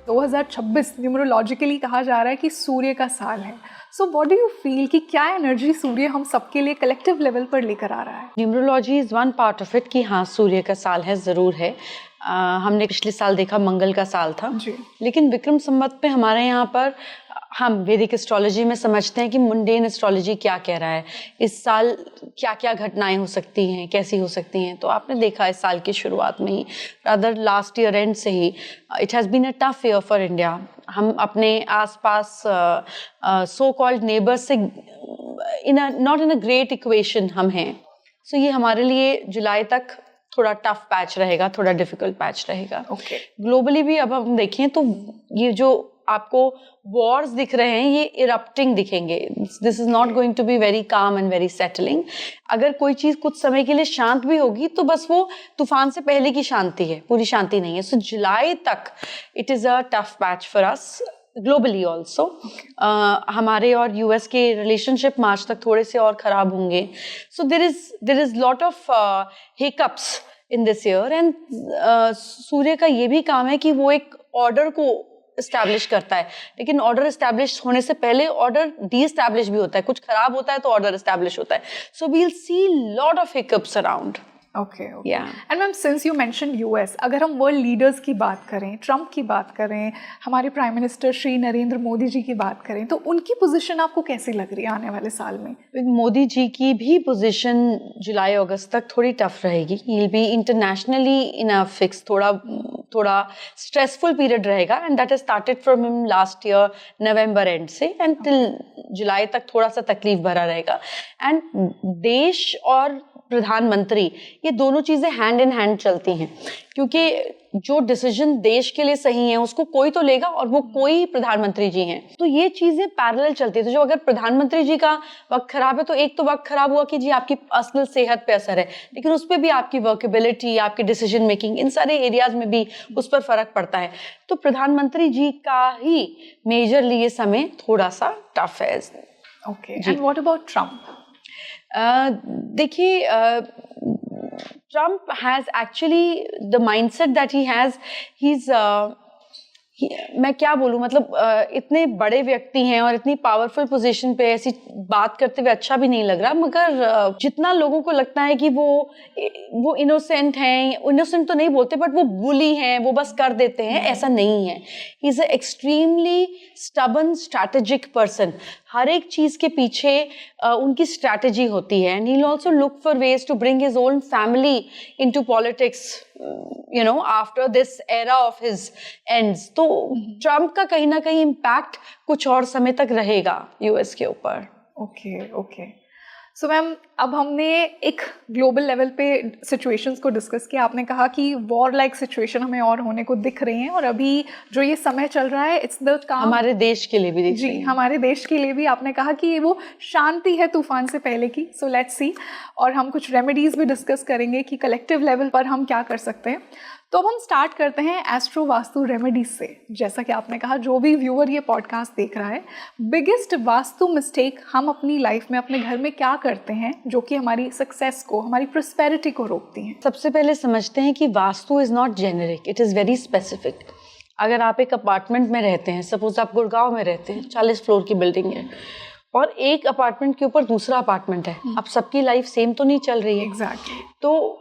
2026 numerologically कहा जा रहा है कि सूर्य का साल है। So what do you feel कि क्या एनर्जी सूर्य हम सबके लिए कलेक्टिव लेवल पर लेकर आ रहा है? Numerology is one part of it कि हाँ सूर्य का साल है, ज़रूर है। हमने पिछले साल देखा मंगल का साल था जी। लेकिन विक्रम संवत पे हमारे यहाँ पर हम वैदिक एस्ट्रोलॉजी में समझते हैं कि मुंडेन एस्ट्रोलॉजी क्या कह रहा है, इस साल क्या क्या घटनाएं हो सकती हैं, कैसी हो सकती हैं। तो आपने देखा इस साल की शुरुआत में ही, रादर लास्ट ईयर एंड से ही, it has been a tough year for India. हम अपने आसपास सो कॉल्ड नेबर्स से not in a great equation हम हैं। सो ये हमारे लिए जुलाई तक थोड़ा टफ पैच रहेगा, थोड़ा डिफिकल्ट पैच रहेगा। ओके। ग्लोबली भी अब हम देखें तो ये जो आपको वॉर्स दिख रहे हैं ये इरप्टिंग दिखेंगे। This is not going to be very calm and very settling. अगर कोई चीज कुछ समय के लिए शांत भी होगी तो बस वो तूफान से पहले की शांति है, पूरी शांति नहीं है। सो जुलाई तक it is a tough patch for us globally also. हमारे और यूएस के रिलेशनशिप मार्च तक थोड़े से और खराब होंगे। So there is lot of hiccups in this year. And सूर्य का ये भी काम है कि वो एक ऑर्डर को एस्टैब्लिश करता है, लेकिन ऑर्डर एस्टैब्लिश होने से पहले ऑर्डर डी एस्टैब्लिश भी होता है। कुछ खराब होता है तो ऑर्डर एस्टैब्लिश होता है। So we will see lot of hiccups around. Okay. And ma'am, since you mention US, अगर हम वर्ल्ड लीडर्स की बात करें, ट्रम्प की बात करें, हमारे प्राइम मिनिस्टर श्री नरेंद्र मोदी जी की बात करें, तो उनकी पोजीशन आपको कैसी लग रही है आने वाले साल में? मोदी जी की भी पोजीशन जुलाई अगस्त तक थोड़ी टफ रहेगी। He will be internationally in a fix, थोड़ा स्ट्रेसफुल पीरियड रहेगा। And that has started from him last year November and से एंड टिल जुलाई तक थोड़ा सा तकलीफ भरा रहेगा। एंड देश और प्रधानमंत्री, ये दोनों चीजें हैंड इन हैंड चलती हैं, क्योंकि जो डिसीजन देश के लिए सही है उसको कोई तो लेगा और वो कोई प्रधानमंत्री जी हैं। तो ये चीजें पैरेलल चलती है। तो जो अगर प्रधानमंत्री जी का वक्त खराब है तो एक तो वक्त खराब हुआ कि जी आपकी पर्सनल सेहत पे असर है, लेकिन उस पर भी आपकी वर्केबिलिटी, आपकी डिसीजन मेकिंग, इन सारे एरियाज में भी उस पर फर्क पड़ता है। तो प्रधानमंत्री जी का ही मेजरली ये समय थोड़ा सा टफ है। Okay. And what about Trump? देखिए, Trump has actually the mindset that he has, मैं क्या बोलूं, मतलब इतने बड़े व्यक्ति हैं और इतनी पावरफुल पोजीशन पे ऐसी बात करते हुए अच्छा भी नहीं लग रहा। मगर जितना लोगों को लगता है कि वो इनोसेंट हैं, इनोसेंट तो नहीं बोलते बट वो बुली हैं, वो बस कर देते हैं, ऐसा नहीं है। He is a extremely stubborn strategic person. हर एक चीज के पीछे उनकी स्ट्रैटेजी होती है। And he will also look for ways to bring his own family into politics, you know, after this era of his ends. तो ट्रम्प का कहीं ना कहीं इम्पैक्ट कुछ और समय तक रहेगा यूएस के ऊपर। ओके। सो मैम, अब हमने एक ग्लोबल लेवल पे सिचुएशंस को डिस्कस किया। आपने कहा कि वॉर लाइक सिचुएशन हमें और होने को दिख रही हैं, और अभी जो ये समय चल रहा है इट्स द काम हमारे देश के लिए भी दिख जी, रही है। हमारे देश के लिए भी आपने कहा कि ये वो शांति है तूफान से पहले की। So let's see. और हम कुछ रेमेडीज भी डिस्कस करेंगे कि कलेक्टिव लेवल पर हम क्या कर सकते हैं। तो अब हम स्टार्ट करते हैं एस्ट्रो वास्तु रेमेडीज से। जैसा कि आपने कहा, जो भी व्यूअर ये पॉडकास्ट देख रहा है, बिगेस्ट वास्तु मिस्टेक हम अपनी लाइफ में, अपने घर में क्या करते हैं जो कि हमारी सक्सेस को, हमारी प्रॉस्पेरिटी को रोकती हैं? सबसे पहले समझते हैं कि vastu is not generic, it is very specific. अगर आप एक अपार्टमेंट में रहते हैं, सपोज आप गुड़गांव में रहते हैं, 40 फ्लोर की बिल्डिंग है और एक अपार्टमेंट के ऊपर दूसरा अपार्टमेंट है, अब सबकी लाइफ सेम तो नहीं चल रही है। एग्जैक्टली। तो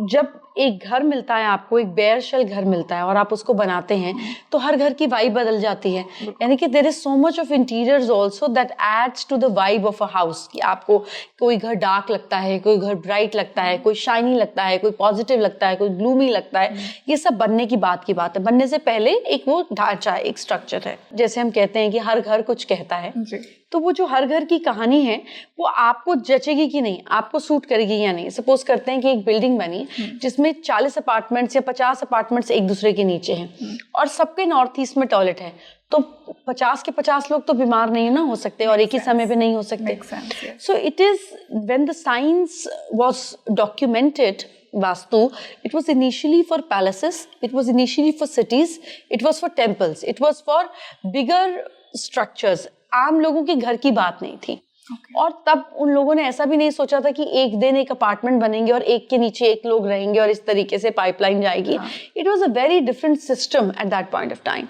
जब एक घर मिलता है आपको, एक बेयर शेल घर मिलता है और आप उसको बनाते हैं, तो हर घर की वाइब बदल जाती है। यानी कि there is so much of interiors also that adds to the vibe of a house. कि आपको कोई घर डार्क लगता है, कोई घर ब्राइट लगता है, कोई शाइनी लगता है, कोई पॉजिटिव लगता है, कोई ग्लूमी लगता है। ये सब बनने की बात है। बनने से पहले एक वो ढांचा है, एक स्ट्रक्चर है। जैसे हम कहते हैं कि हर घर कुछ कहता है जी। तो वो जो हर घर की कहानी है वो आपको जचेगी कि नहीं, आपको सूट करेगी या नहीं। सपोज करते हैं कि एक बिल्डिंग बनी जिसमें 40 अपार्टमेंट्स या 50 अपार्टमेंट्स एक दूसरे के नीचे हैं और सबके नॉर्थ ईस्ट में टॉयलेट है, तो 50 के 50 लोग तो बीमार नहीं ना हो सकते और एक ही समय पे नहीं हो सकते। So it is when the science was documented, Vastu, it was initially for palaces, it was initially for cities, it was for temples, it was for bigger structures. आम लोगों के घर की बात नहीं थी। और तब उन लोगों ने ऐसा भी नहीं सोचा था कि एक दिन एक अपार्टमेंट बनेंगे और एक के नीचे एक लोग रहेंगे और इस तरीके से पाइपलाइन जाएगी. It was a very different system at that point of time.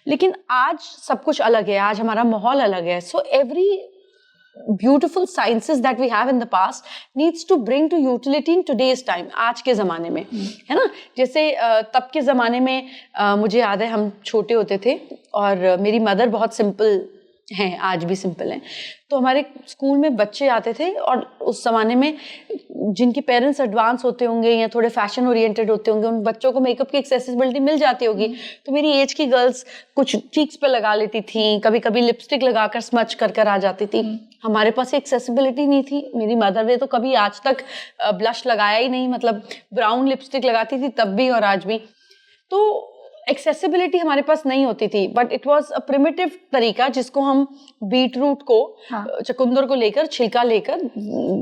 लेकिन आज सब कुछ अलग है, आज हमारा माहौल अलग है. So every beautiful sciences that we have in the past needs to bring to utility in today's time, आज के ज़माने में, है ना. जैसे तब के ज़माने में मुझे याद है हम छोटे होते थे और मेरी मदर बहुत सिंपल हैं, आज भी सिंपल हैं. तो हमारे स्कूल में बच्चे आते थे और उस ज़माने में जिनके पेरेंट्स एडवांस होते होंगे या थोड़े फैशन ओरिएंटेड होते होंगे, उन बच्चों को मेकअप की एक्सेसिबिलिटी मिल जाती होगी. तो मेरी एज की गर्ल्स कुछ चीक्स पे लगा लेती थी, कभी कभी लिपस्टिक लगाकर स्मच कर कर आ जाती थी. हमारे पास एक्सेसिबिलिटी नहीं थी. मेरी मदर ने तो कभी आज तक ब्लश लगाया ही नहीं, मतलब ब्राउन लिपस्टिक लगाती थी तब भी और आज भी. तो एक्सेसिबिलिटी हमारे पास नहीं होती थी. But it was a primitive तरीका जिसको हम बीट रूट को, चुकंदर को लेकर, छिलका लेकर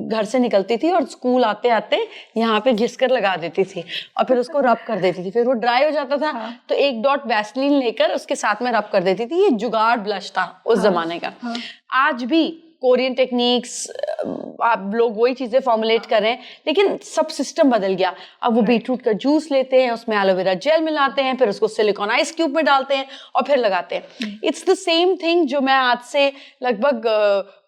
घर से निकलती थी और स्कूल आते आते यहाँ पे घिसकर लगा देती थी और फिर उसको रब कर देती थी. फिर वो ड्राई हो जाता था तो एक डॉट वैसलीन लेकर उसके साथ में रब कर देती थी. ये जुगाड़ ब्लश था उस जमाने का. आज भी कोरियन टेक्निक्स आप लोग वही चीजें फॉर्मुलेट कर रहे हैं, लेकिन सब सिस्टम बदल गया. अब वो बीटरूट का जूस लेते हैं, उसमें एलोवेरा जेल मिलाते हैं, फिर उसको सिलिकॉन आइस क्यूब में डालते हैं और फिर लगाते हैं. इट्स द सेम थिंग जो मैं आज से लगभग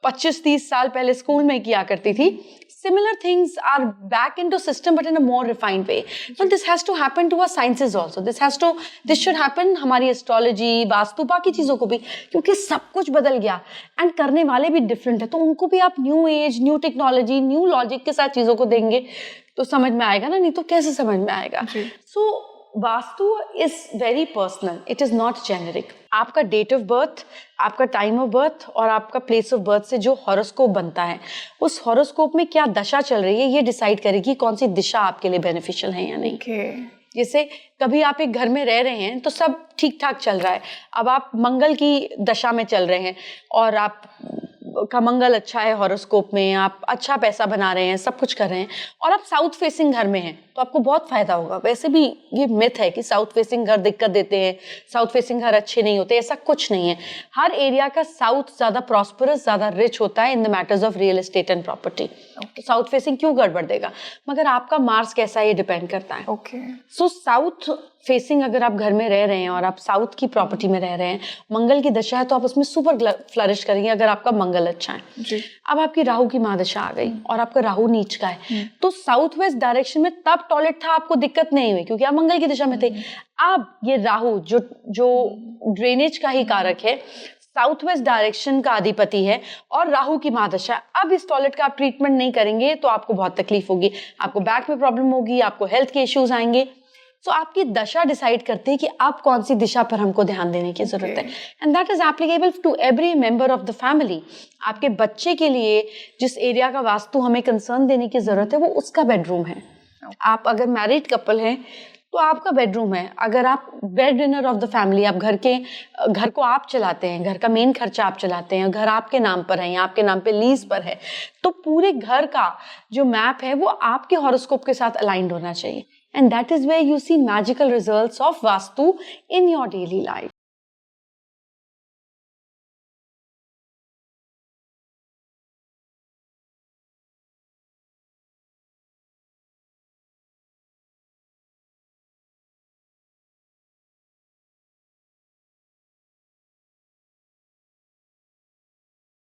25-30 साल पहले स्कूल में किया करती थी. Similar things are back into system but in a more refined way. So this has to happen to our sciences also. This should happen हमारी एस्ट्रोलॉजी, वास्तु, बाकी चीज़ों को भी, क्योंकि सब कुछ बदल गया एंड करने वाले भी डिफरेंट है. तो उनको भी आप new age, new technology, new logic के साथ चीज़ों को देंगे तो समझ में आएगा ना, नहीं तो कैसे समझ में आएगा. So vastu is very personal, it is not generic. आपका डेट ऑफ बर्थ, आपका टाइम ऑफ बर्थ और आपका प्लेस ऑफ बर्थ से जो हॉरोस्कोप बनता है, उस हॉरोस्कोप में क्या दशा चल रही है ये डिसाइड करेगी कौन सी दिशा आपके लिए बेनिफिशियल है या नहीं. जैसे कभी आप एक घर में रह रहे हैं तो सब ठीक ठाक चल रहा है. अब आप मंगल की दशा में चल रहे हैं और आप का मंगल अच्छा है हॉरोस्कोप में, आप अच्छा पैसा बना रहे हैं, सब कुछ कर रहे हैं और आप साउथ फेसिंग घर में हैं तो आपको बहुत फायदा होगा. वैसे भी ये मिथ है कि साउथ फेसिंग घर दिक्कत देते हैं, साउथ फेसिंग घर अच्छे नहीं होते. ऐसा कुछ नहीं है. हर एरिया का साउथ ज्यादा प्रॉस्परस, ज्यादा रिच होता है in the matters of real estate and property. तो साउथ फेसिंग क्यों गड़बड़ देगा, मगर आपका मार्स कैसा है ये डिपेंड करता है. सो साउथ फेसिंग अगर आप घर में रह रहे हैं और आप साउथ की प्रॉपर्टी में रह रहे हैं, मंगल की दशा है तो आप उसमें सुपर फ्लरिश करेंगे अगर आपका मंगल अच्छा है जी. अब आपकी राहु की महादशा आ गई और आपका राहु नीच का है तो साउथ वेस्ट डायरेक्शन में तब टॉयलेट था, आपको दिक्कत नहीं हुई क्योंकि आप मंगल की दिशा में थे. अब ये राहु जो ड्रेनेज का ही कारक है, साउथ वेस्ट डायरेक्शन का अधिपति है और राहु की महादशा. अब इस टॉयलेट का आप ट्रीटमेंट नहीं करेंगे तो आपको बहुत तकलीफ होगी, आपको बैक में प्रॉब्लम होगी, आपको हेल्थ के इश्यूज आएंगे. तो आपकी दशा डिसाइड करती है कि आप कौन सी दिशा पर हमको ध्यान देने की जरूरत है. And that is applicable to every member of the family. आपके बच्चे के लिए जिस एरिया का वास्तु हमें कंसर्न देने की जरूरत है वो उसका बेडरूम है. आप अगर मैरिड कपल हैं तो आपका बेडरूम है. अगर आप bed winner of the family, आप घर को आप चलाते हैं, घर का मेन खर्चा आप चलाते हैं, घर आपके नाम पर है या आपके नाम पे लीज पर है, तो पूरे घर का जो मैप है वो आपके हॉरोस्कोप के साथ अलाइंड होना चाहिए. And that is where you see magical results of Vastu in your daily life.